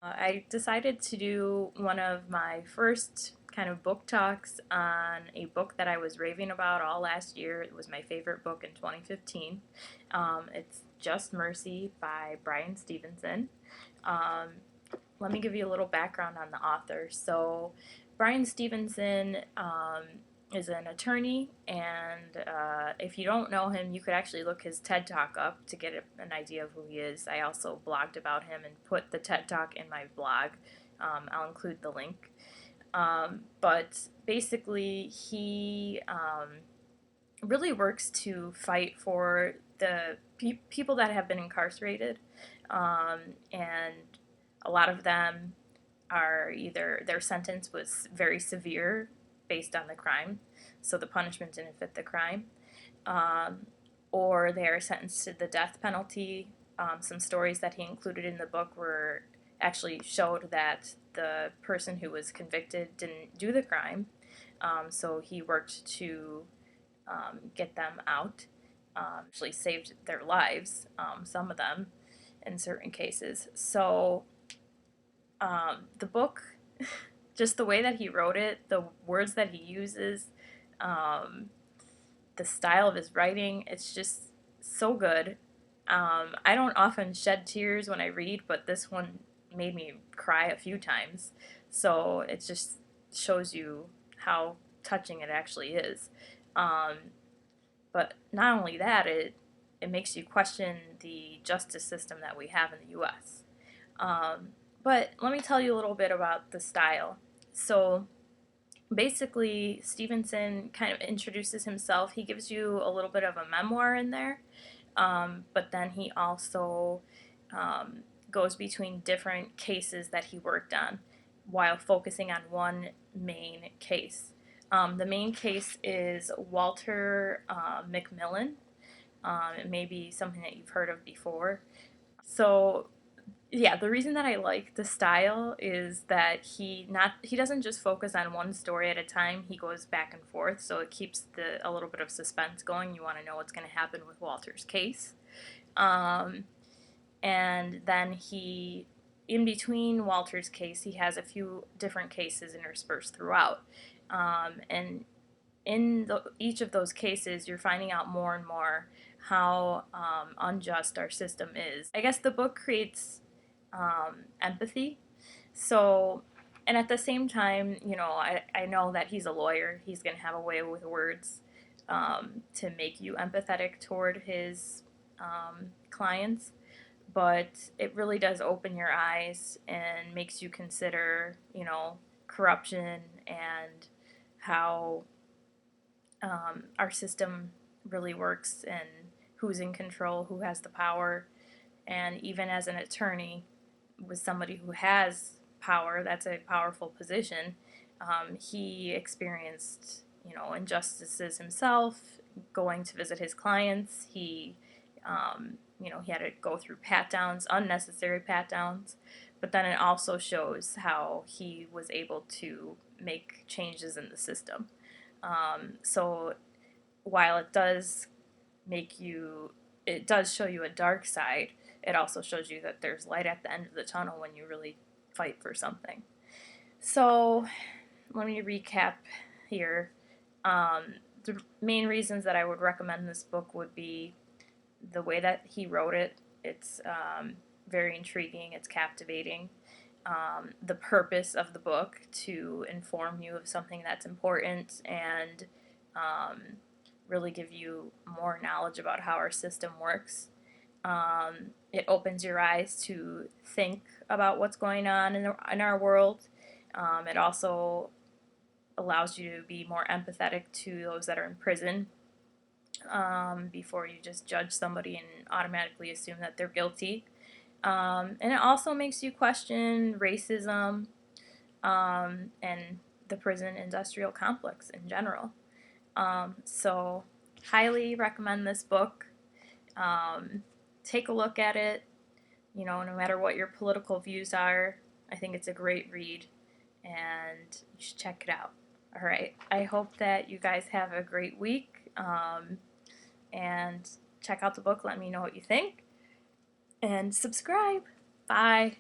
I decided to do one of my first kind of book talks on a book that I was raving about all last year. It was my favorite book in 2015. It's Just Mercy by Bryan Stevenson. Um, Let me give you a little background on the author. So, Bryan Stevenson is an attorney, and if you don't know him, you could actually look his TED Talk up to get an idea of who he is. I also blogged about him and put the TED Talk in my blog. I'll include the link. But basically, he really works to fight for the people that have been incarcerated, and a lot of them are either their sentence was very severe based on the crime, so the punishment didn't fit the crime, um, or they are sentenced to the death penalty. Some stories that he included in the book were actually showed that the person who was convicted didn't do the crime, so he worked to get them out. Actually saved their lives, some of them, in certain cases. So the book, just the way that he wrote it, the words that he uses, um, the style of his writing, it's just so good. I don't often shed tears when I read, but this one made me cry a few times. So it just shows you how touching it actually is. Um, but not only that, it makes you question the justice system that we have in the U.S. But let me tell you a little bit about the style. So basically, Stevenson kind of introduces himself. He gives you a little bit of a memoir in there, but then he also um, goes between different cases that he worked on while focusing on one main case. The main case is Walter McMillian. It may be something that you've heard of before. So yeah, the reason that I like the style is that he doesn't just focus on one story at a time. He goes back and forth, so it keeps the a little bit of suspense going. You want to know what's going to happen with Walter's case, um, and then he, in between Walter's case, he has a few different cases interspersed throughout, and each of those cases, you're finding out more and more how unjust our system is. I guess the book creates empathy. So, and at the same time, I know that he's a lawyer. He's going to have a way with words to make you empathetic toward his clients. But it really does open your eyes and makes you consider, corruption and how our system really works and who's in control, who has the power. And even as an attorney, with somebody who has power, that's a powerful position, he experienced, injustices himself, going to visit his clients. He had to go through pat downs, unnecessary pat downs, but then it also shows how he was able to make changes in the system. So while it does show you a dark side, it also shows you that there's light at the end of the tunnel when you really fight for something. So let me recap here. The main reasons that I would recommend this book would be the way that he wrote it. It's very intriguing, it's captivating. The purpose of the book to inform you of something that's important and um, really give you more knowledge about how our system works. It opens your eyes to think about what's going on in our world. It also allows you to be more empathetic to those that are in prison, before you just judge somebody and automatically assume that they're guilty. And it also makes you question racism, and the prison industrial complex in general. So, highly recommend this book. Um, Take a look at it. No matter what your political views are, I think it's a great read and you should check it out. All right. I hope that you guys have a great week, and check out the book. Let me know what you think and subscribe. Bye.